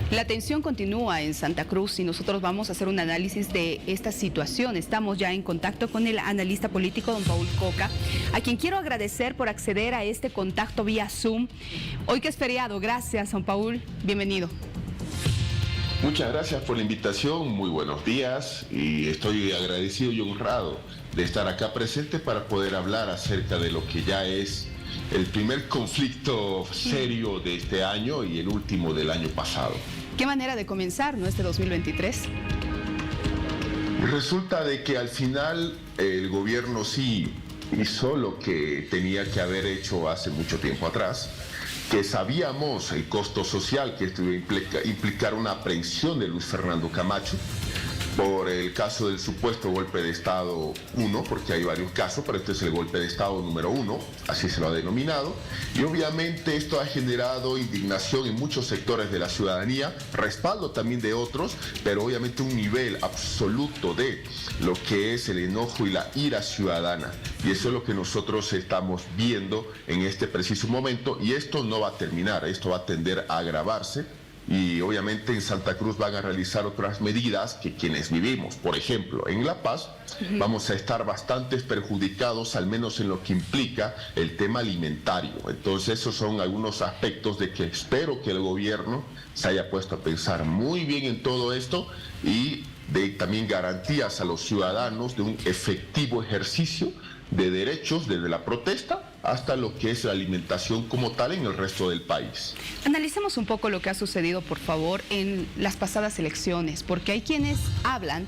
La tensión continúa en Santa Cruz y nosotros vamos a hacer un análisis de esta situación. Estamos ya en contacto con el analista político don Paul Coca, a quien quiero agradecer por acceder a este contacto vía Zoom. Hoy que es feriado, gracias don Paul, bienvenido. Muchas gracias por la invitación, muy buenos días y estoy agradecido y honrado de estar acá presente para poder hablar acerca de lo que ya es el primer conflicto serio de este año y el último del año pasado. ¿Qué manera de comenzar, no, este 2023? Resulta de que al final el gobierno sí hizo lo que tenía que haber hecho hace mucho tiempo atrás, que sabíamos el costo social que esto iba a implicar una aprehensión de Luis Fernando Camacho por el caso del supuesto golpe de Estado 1, porque hay varios casos, pero este es el golpe de Estado número 1, así se lo ha denominado, y obviamente esto ha generado indignación en muchos sectores de la ciudadanía, respaldo también de otros, pero obviamente un nivel absoluto de lo que es el enojo y la ira ciudadana, y eso es lo que nosotros estamos viendo en este preciso momento, y esto no va a terminar, esto va a tender a agravarse. Y obviamente en Santa Cruz van a realizar otras medidas que quienes vivimos, por ejemplo, en La Paz, vamos a estar bastante perjudicados, al menos en lo que implica el tema alimentario. Entonces esos son algunos aspectos de que espero que el gobierno se haya puesto a pensar muy bien en todo esto y de también garantías a los ciudadanos de un efectivo ejercicio de derechos desde la protesta hasta lo que es la alimentación como tal en el resto del país. Analicemos un poco lo que ha sucedido, por favor, en las pasadas elecciones, porque hay quienes hablan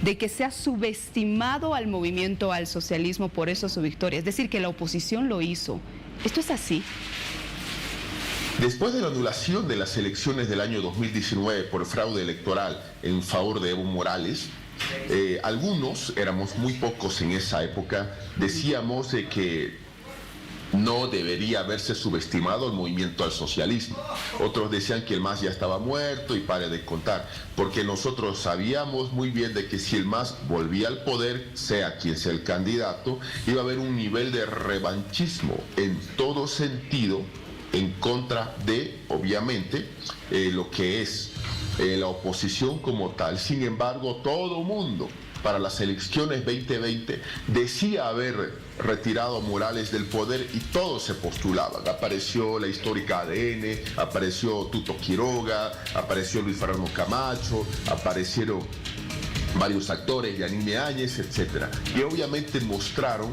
de que se ha subestimado al movimiento al socialismo por eso su victoria, es decir, que la oposición lo hizo. ¿Esto es así? Después de la anulación de las elecciones del año 2019 por fraude electoral en favor de Evo Morales, algunos, éramos muy pocos en esa época, decíamos de que no debería haberse subestimado el movimiento al socialismo. Otros decían que el MAS ya estaba muerto y pare de contar, porque nosotros sabíamos muy bien de que si el MAS volvía al poder, sea quien sea el candidato, iba a haber un nivel de revanchismo en todo sentido en contra de, obviamente, lo que es la oposición como tal. Sin embargo, todo mundo para las elecciones 2020 decía haber retirado a Morales del poder y todos se postulaban. Apareció la histórica ADN, apareció Tuto Quiroga, apareció Luis Fernando Camacho, aparecieron varios actores, Yanine Áñez, etc. Y obviamente mostraron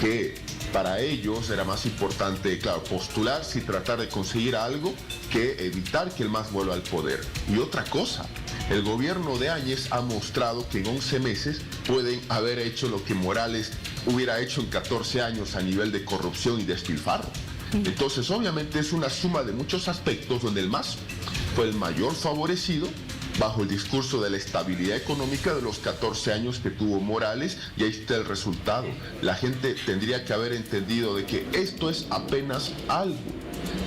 que para ellos era más importante, claro, postularse y tratar de conseguir algo que evitar que el MAS vuelva al poder. Y otra cosa, el gobierno de Áñez ha mostrado que en 11 meses pueden haber hecho lo que Morales hubiera hecho en 14 años a nivel de corrupción y despilfarro. Entonces, obviamente es una suma de muchos aspectos donde el MAS fue el mayor favorecido bajo el discurso de la estabilidad económica de los 14 años que tuvo Morales, y ahí está el resultado. La gente tendría que haber entendido de que esto es apenas algo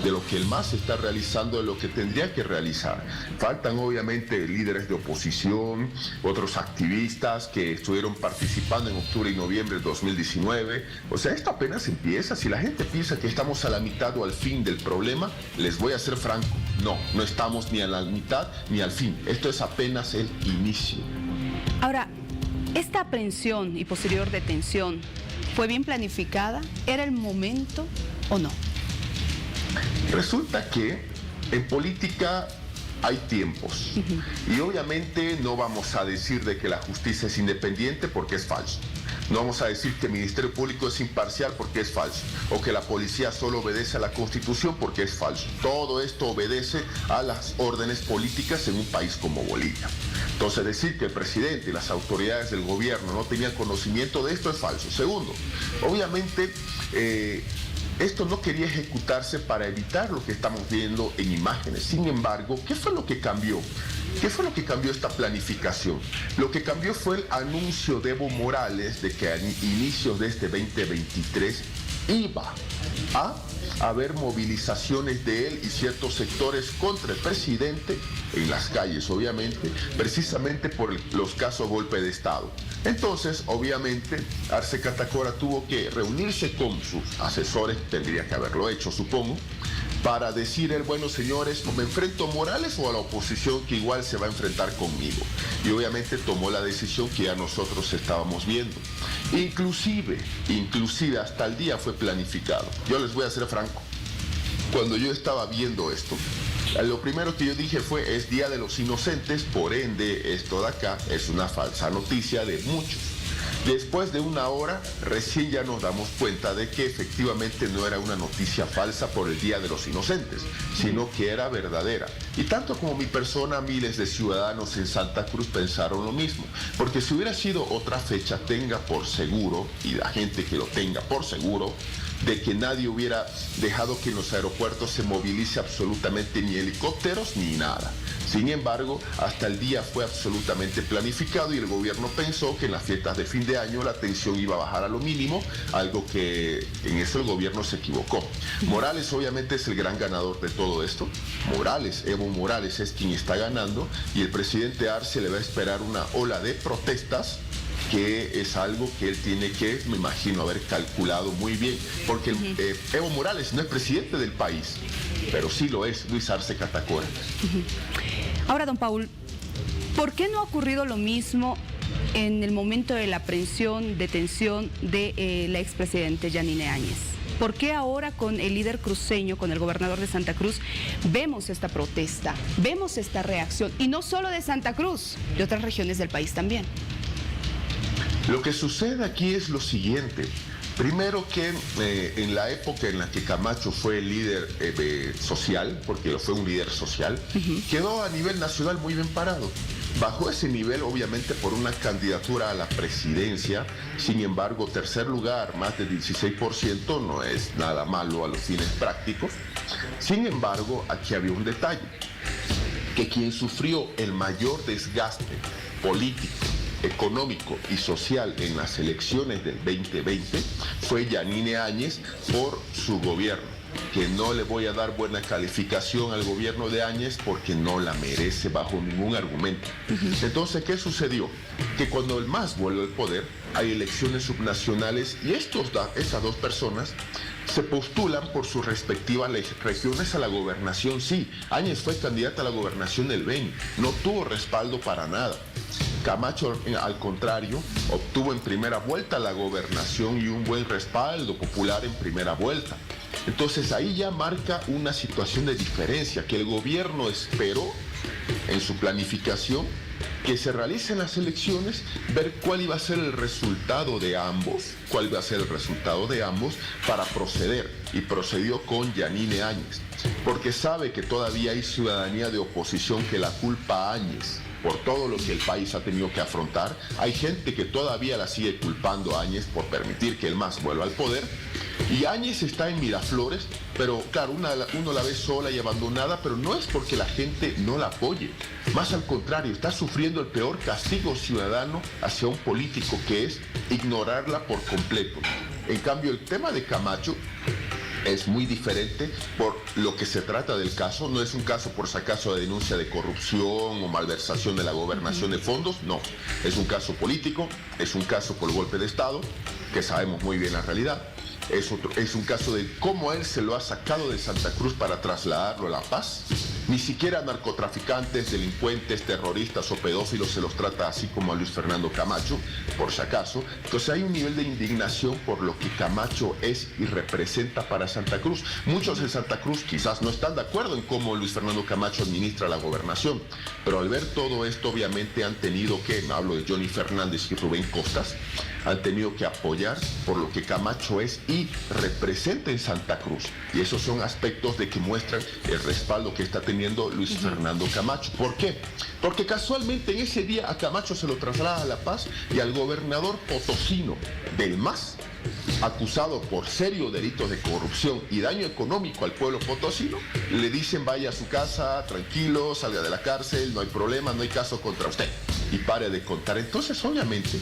de lo que el MAS está realizando, de lo que tendría que realizar. Faltan obviamente líderes de oposición, otros activistas que estuvieron participando en octubre y noviembre de 2019. O sea, esto apenas empieza. Si la gente piensa que estamos a la mitad o al fin del problema, les voy a ser franco, no estamos ni a la mitad ni al fin. Esto es apenas el inicio. Ahora, esta aprehensión y posterior detención, ¿fue bien planificada? ¿Era el momento o no? Resulta que en política hay tiempos y obviamente no vamos a decir de que la justicia es independiente porque es falso. No vamos a decir que el Ministerio Público es imparcial porque es falso, o que la policía solo obedece a la Constitución porque es falso. Todo esto obedece a las órdenes políticas en un país como Bolivia. Entonces, decir que el presidente y las autoridades del gobierno no tenían conocimiento de esto es falso. Segundo, obviamente esto no quería ejecutarse para evitar lo que estamos viendo en imágenes. Sin embargo, ¿qué fue lo que cambió? ¿Qué fue lo que cambió esta planificación? Lo que cambió fue el anuncio de Evo Morales de que a inicios de este 2023 iba a haber movilizaciones de él y ciertos sectores contra el presidente en las calles, obviamente, precisamente por los casos golpe de Estado. Entonces, obviamente, Arce Catacora tuvo que reunirse con sus asesores, tendría que haberlo hecho, supongo, para decir él, bueno, señores, ¿me enfrento a Morales o a la oposición que igual se va a enfrentar conmigo? Y obviamente tomó la decisión que ya nosotros estábamos viendo. Inclusive hasta el día fue planificado. Yo les voy a ser franco. Cuando yo estaba viendo esto, lo primero que yo dije fue, es Día de los Inocentes, por ende, esto de acá es una falsa noticia de muchos. Después de una hora, recién ya nos damos cuenta de que efectivamente no era una noticia falsa por el Día de los Inocentes, sino que era verdadera. Y tanto como mi persona, miles de ciudadanos en Santa Cruz pensaron lo mismo. Porque si hubiera sido otra fecha, tenga por seguro, y la gente que lo tenga por seguro, de que nadie hubiera dejado que en los aeropuertos se movilice absolutamente ni helicópteros ni nada. Sin embargo, hasta el día fue absolutamente planificado y el gobierno pensó que en las fiestas de fin de año la tensión iba a bajar a lo mínimo, algo que en eso el gobierno se equivocó. Morales obviamente es el gran ganador de todo esto. Evo Morales es quien está ganando y el presidente Arce le va a esperar una ola de protestas, que es algo que él tiene que, me imagino, haber calculado muy bien, porque Evo Morales no es presidente del país, pero sí lo es Luis Arce Catacora. Ahora, don Paul, ¿por qué no ha ocurrido lo mismo en el momento de la aprehensión, detención de la expresidente Yanine Áñez? ¿Por qué ahora con el líder cruceño, con el gobernador de Santa Cruz, vemos esta protesta, vemos esta reacción? Y no solo de Santa Cruz, de otras regiones del país también. Lo que sucede aquí es lo siguiente. Primero que en la época en la que Camacho fue el líder social, porque fue un líder social, quedó a nivel nacional muy bien parado. Bajó ese nivel obviamente por una candidatura a la presidencia, sin embargo, tercer lugar, más del 16%, no es nada malo a los fines prácticos. Sin embargo, aquí había un detalle, que quien sufrió el mayor desgaste político, económico y social en las elecciones del 2020 fue Yanine Áñez por su gobierno, que no le voy a dar buena calificación al gobierno de Áñez porque no la merece bajo ningún argumento. Entonces, ¿qué sucedió? Que cuando el MAS vuelve al poder, hay elecciones subnacionales y estas dos personas se postulan por sus respectivas regiones a la gobernación. Sí, Áñez fue candidata a la gobernación del Beni, no tuvo respaldo para nada. Camacho, al contrario, obtuvo en primera vuelta la gobernación y un buen respaldo popular en primera vuelta. Entonces ahí ya marca una situación de diferencia, que el gobierno esperó en su planificación que se realicen las elecciones, ver cuál iba a ser el resultado de ambos, para proceder, y procedió con Yanine Áñez, porque sabe que todavía hay ciudadanía de oposición que la culpa a Áñez por todo lo que el país ha tenido que afrontar. Hay gente que todavía la sigue culpando a Áñez por permitir que el MAS vuelva al poder. Y Áñez está en Miraflores, pero claro, uno la ve sola y abandonada, pero no es porque la gente no la apoye. Más al contrario, está sufriendo el peor castigo ciudadano hacia un político, que es ignorarla por completo. En cambio, el tema de Camacho es muy diferente por lo que se trata del caso. No es un caso por si acaso de denuncia de corrupción o malversación de la gobernación de fondos, no. Es un caso político, es un caso por golpe de Estado, que sabemos muy bien la realidad. Es un caso de cómo él se lo ha sacado de Santa Cruz para trasladarlo a La Paz. Ni siquiera narcotraficantes, delincuentes, terroristas o pedófilos se los trata así como a Luis Fernando Camacho, por si acaso. Entonces hay un nivel de indignación por lo que Camacho es y representa para Santa Cruz. Muchos en Santa Cruz quizás no están de acuerdo en cómo Luis Fernando Camacho administra la gobernación, pero al ver todo esto obviamente han tenido que, hablo de Johnny Fernández y Rubén Costas, han tenido que apoyar por lo que Camacho es y representa en Santa Cruz. Y esos son aspectos de que muestran el respaldo que está teniendo Luis Fernando Camacho. ¿Por qué? Porque casualmente en ese día a Camacho se lo traslada a La Paz y al gobernador potosino del MAS, acusado por serios delitos de corrupción y daño económico al pueblo potosino, le dicen vaya a su casa, tranquilo, salga de la cárcel, no hay problema, no hay caso contra usted y pare de contar. Entonces obviamente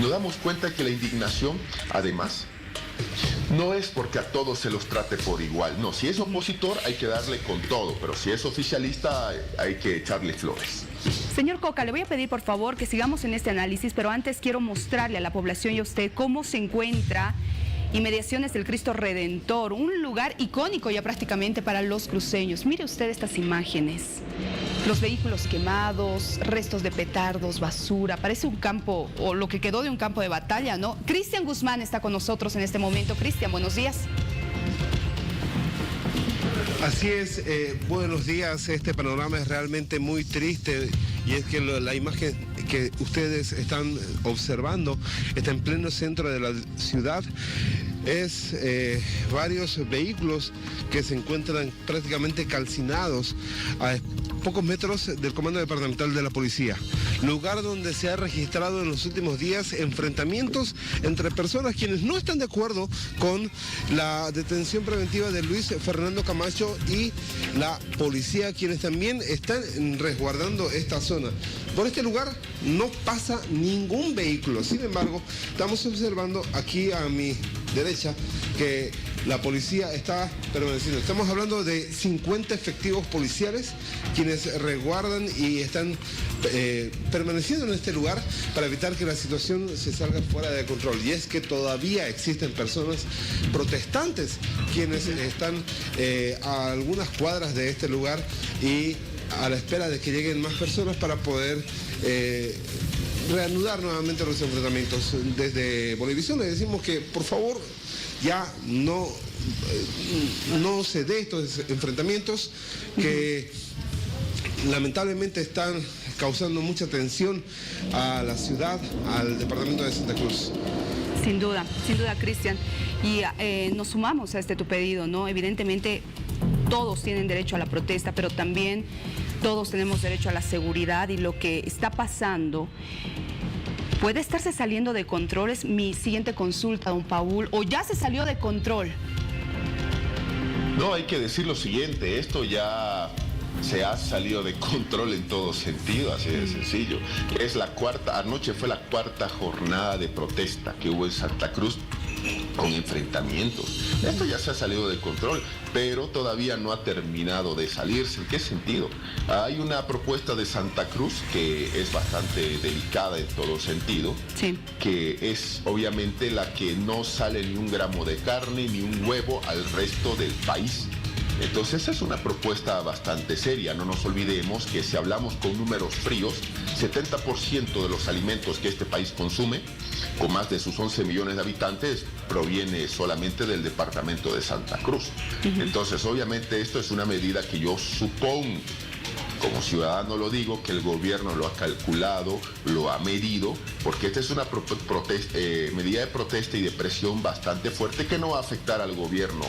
nos damos cuenta que la indignación, además, no es porque a todos se los trate por igual. No, si es opositor hay que darle con todo, pero si es oficialista hay que echarle flores. Señor Coca, le voy a pedir por favor que sigamos en este análisis, pero antes quiero mostrarle a la población y a usted cómo se encuentra inmediaciones del Cristo Redentor, un lugar icónico ya prácticamente para los cruceños. Mire usted estas imágenes. Los vehículos quemados, restos de petardos, basura, parece un campo, o lo que quedó de un campo de batalla, ¿no? Cristian Guzmán está con nosotros en este momento. Cristian, buenos días. Así es, buenos días. Este panorama es realmente muy triste y es que la imagen que ustedes están observando está en pleno centro de la ciudad. Es varios vehículos que se encuentran prácticamente calcinados a pocos metros del Comando Departamental de la Policía. Lugar donde se ha registrado en los últimos días enfrentamientos entre personas quienes no están de acuerdo con la detención preventiva de Luis Fernando Camacho y la policía, quienes también están resguardando esta zona. Por este lugar no pasa ningún vehículo. Sin embargo, estamos observando aquí a mi derecha que la policía está permaneciendo. Estamos hablando de 50 efectivos policiales quienes resguardan y están permaneciendo en este lugar para evitar que la situación se salga fuera de control. Y es que todavía existen personas protestantes quienes están a algunas cuadras de este lugar y a la espera de que lleguen más personas para poder reanudar nuevamente los enfrentamientos. Desde Bolivisión le decimos que por favor ya no se dé estos enfrentamientos que lamentablemente están causando mucha tensión a la ciudad, al departamento de Santa Cruz. Sin duda, Cristian. Y nos sumamos a tu pedido, ¿no? Evidentemente todos tienen derecho a la protesta, pero también todos tenemos derecho a la seguridad, y lo que está pasando puede estarse saliendo de control. Es mi siguiente consulta, don Paul, o ya se salió de control. No, hay que decir lo siguiente, esto ya se ha salido de control en todo sentido, así de sencillo. Anoche fue la cuarta jornada de protesta que hubo en Santa Cruz con enfrentamientos. Esto ya se ha salido de control, pero todavía no ha terminado de salirse. ¿En qué sentido? Hay una propuesta de Santa Cruz que es bastante delicada en todo sentido, sí, que es obviamente la que no sale ni un gramo de carne ni un huevo al resto del país. Entonces esa es una propuesta bastante seria. No nos olvidemos que si hablamos con números fríos, 70% de los alimentos que este país consume, con más de sus 11 millones de habitantes, proviene solamente del departamento de Santa Cruz. Entonces obviamente esto es una medida que yo supongo, como ciudadano lo digo, que el gobierno lo ha calculado, lo ha medido, porque esta es una medida de protesta y de presión bastante fuerte que no va a afectar al gobierno.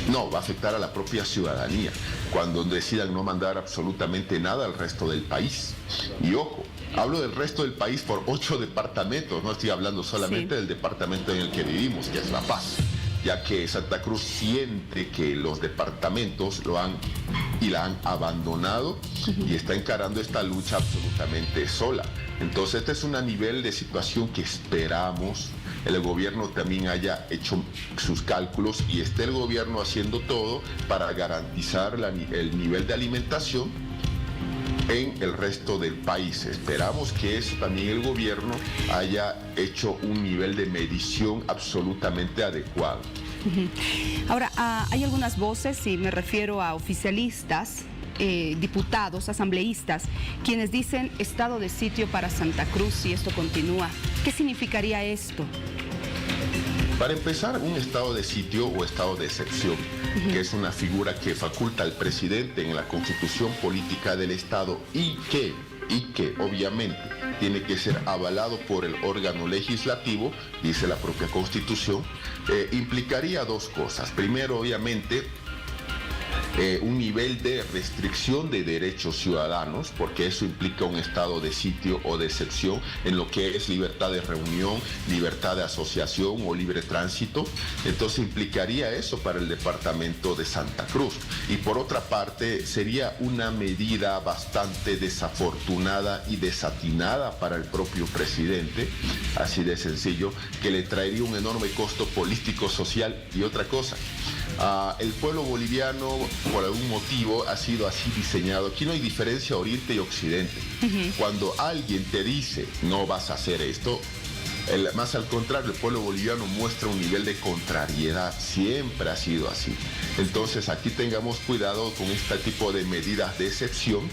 No, va a afectar a la propia ciudadanía cuando decidan no mandar absolutamente nada al resto del país. Y ojo, hablo del resto del país por 8 departamentos, no estoy hablando solamente del departamento en el que vivimos, que es La Paz, ya que Santa Cruz siente que los departamentos la han abandonado y está encarando esta lucha absolutamente sola. Entonces este es un nivel de situación que esperamos el gobierno también haya hecho sus cálculos y esté el gobierno haciendo todo para garantizar el nivel de alimentación en el resto del país. Esperamos que eso también el gobierno haya hecho un nivel de medición absolutamente adecuado. Ahora, hay algunas voces, y me refiero a oficialistas, diputados, asambleístas, quienes dicen estado de sitio para Santa Cruz si esto continúa. ¿Qué significaría esto? Para empezar, un estado de sitio o estado de excepción, que es una figura que faculta al presidente en la constitución política del Estado y que obviamente tiene que ser avalado por el órgano legislativo, dice la propia Constitución, implicaría dos cosas. Primero, obviamente, un nivel de restricción de derechos ciudadanos, porque eso implica un estado de sitio o de excepción en lo que es libertad de reunión, libertad de asociación o libre tránsito. Entonces implicaría eso para el departamento de Santa Cruz. Y por otra parte, sería una medida bastante desafortunada y desatinada para el propio presidente, así de sencillo, que le traería un enorme costo político, social y otra cosa. El pueblo boliviano, por algún motivo, ha sido así diseñado. Aquí no hay diferencia oriente y occidente. Cuando alguien te dice, no vas a hacer esto, Más al contrario, el pueblo boliviano muestra un nivel de contrariedad, siempre ha sido así. Entonces aquí tengamos cuidado con este tipo de medidas de excepción,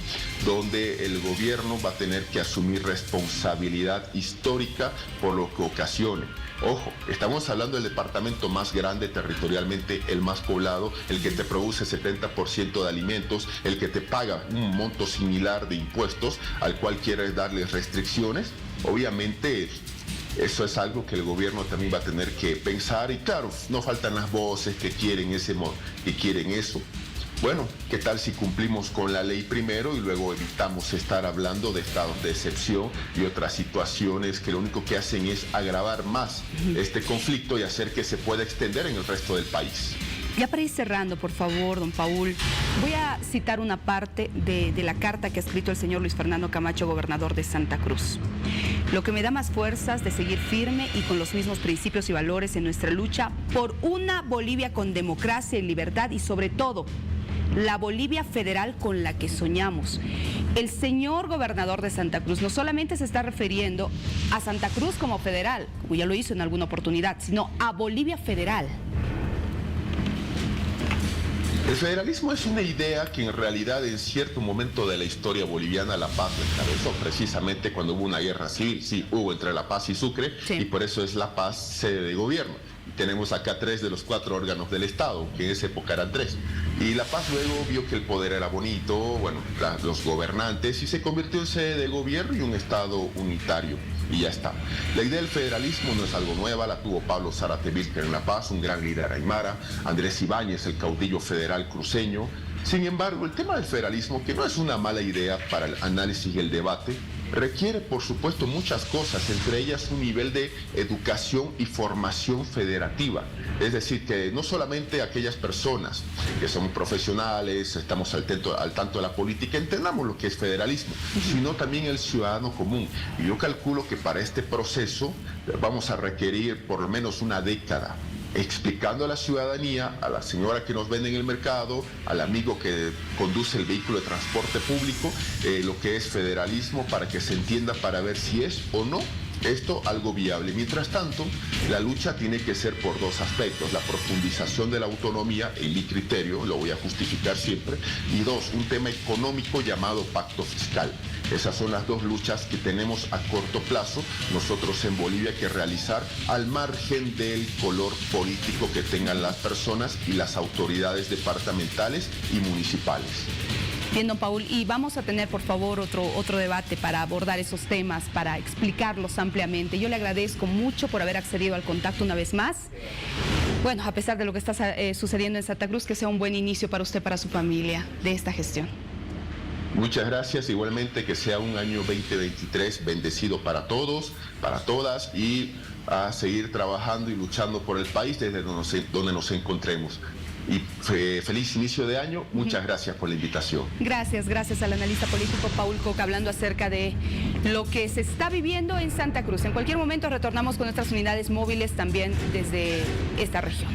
donde el gobierno va a tener que asumir responsabilidad histórica por lo que ocasione. Ojo, estamos hablando del departamento más grande territorialmente, el más poblado, el que te produce 70% de alimentos, el que te paga un monto similar de impuestos, al cual quieres darle restricciones. Obviamente eso es algo que el gobierno también va a tener que pensar, y claro, no faltan las voces que quieren eso. Bueno, ¿qué tal si cumplimos con la ley primero y luego evitamos estar hablando de estados de excepción y otras situaciones que lo único que hacen es agravar más este conflicto y hacer que se pueda extender en el resto del país? Ya para ir cerrando, por favor, don Paul, voy a citar una parte de la carta que ha escrito el señor Luis Fernando Camacho, gobernador de Santa Cruz. Lo que me da más fuerzas de seguir firme y con los mismos principios y valores en nuestra lucha por una Bolivia con democracia y libertad, y sobre todo la Bolivia federal con la que soñamos. El señor gobernador de Santa Cruz no solamente se está refiriendo a Santa Cruz como federal, como ya lo hizo en alguna oportunidad, sino a Bolivia federal. El federalismo es una idea que en realidad en cierto momento de la historia boliviana La Paz lo encabezó, precisamente cuando hubo una guerra civil. Sí, hubo entre La Paz y Sucre, sí. Y por eso es La Paz sede de gobierno. Tenemos acá 3 de los 4 órganos del Estado, que en esa época eran 3. Y La Paz luego vio que el poder era bonito, bueno, los gobernantes, y se convirtió en sede de gobierno y un Estado unitario. Y ya está. La idea del federalismo no es algo nueva, la tuvo Pablo Zárate Vilker en La Paz, un gran líder aymara, Andrés Ibáñez, el caudillo federal cruceño. Sin embargo, el tema del federalismo, que no es una mala idea para el análisis y el debate, requiere, por supuesto, muchas cosas, entre ellas un nivel de educación y formación federativa. Es decir, que no solamente aquellas personas que somos profesionales, estamos al tanto de la política, entendamos lo que es federalismo, sino también el ciudadano común. Y yo calculo que para este proceso vamos a requerir por lo menos una década, explicando a la ciudadanía, a la señora que nos vende en el mercado, al amigo que conduce el vehículo de transporte público, lo que es federalismo, para que se entienda, para ver si es o no esto algo viable. Mientras tanto, la lucha tiene que ser por 2 aspectos: la profundización de la autonomía, en mi criterio, lo voy a justificar siempre, y 2, un tema económico llamado pacto fiscal. Esas son las 2 luchas que tenemos a corto plazo nosotros en Bolivia que realizar, al margen del color político que tengan las personas y las autoridades departamentales y municipales. Bien, don Paul, y vamos a tener, por favor, otro debate para abordar esos temas, para explicarlos ampliamente. Yo le agradezco mucho por haber accedido al contacto una vez más. Bueno, a pesar de lo que está sucediendo en Santa Cruz, que sea un buen inicio para usted, para su familia, de esta gestión. Muchas gracias, igualmente que sea un año 2023 bendecido para todos, para todas, y a seguir trabajando y luchando por el país desde donde nos encontremos. Y feliz inicio de año, muchas gracias por la invitación. Gracias al analista político Paul Coca, hablando acerca de lo que se está viviendo en Santa Cruz. En cualquier momento retornamos con nuestras unidades móviles también desde esta región.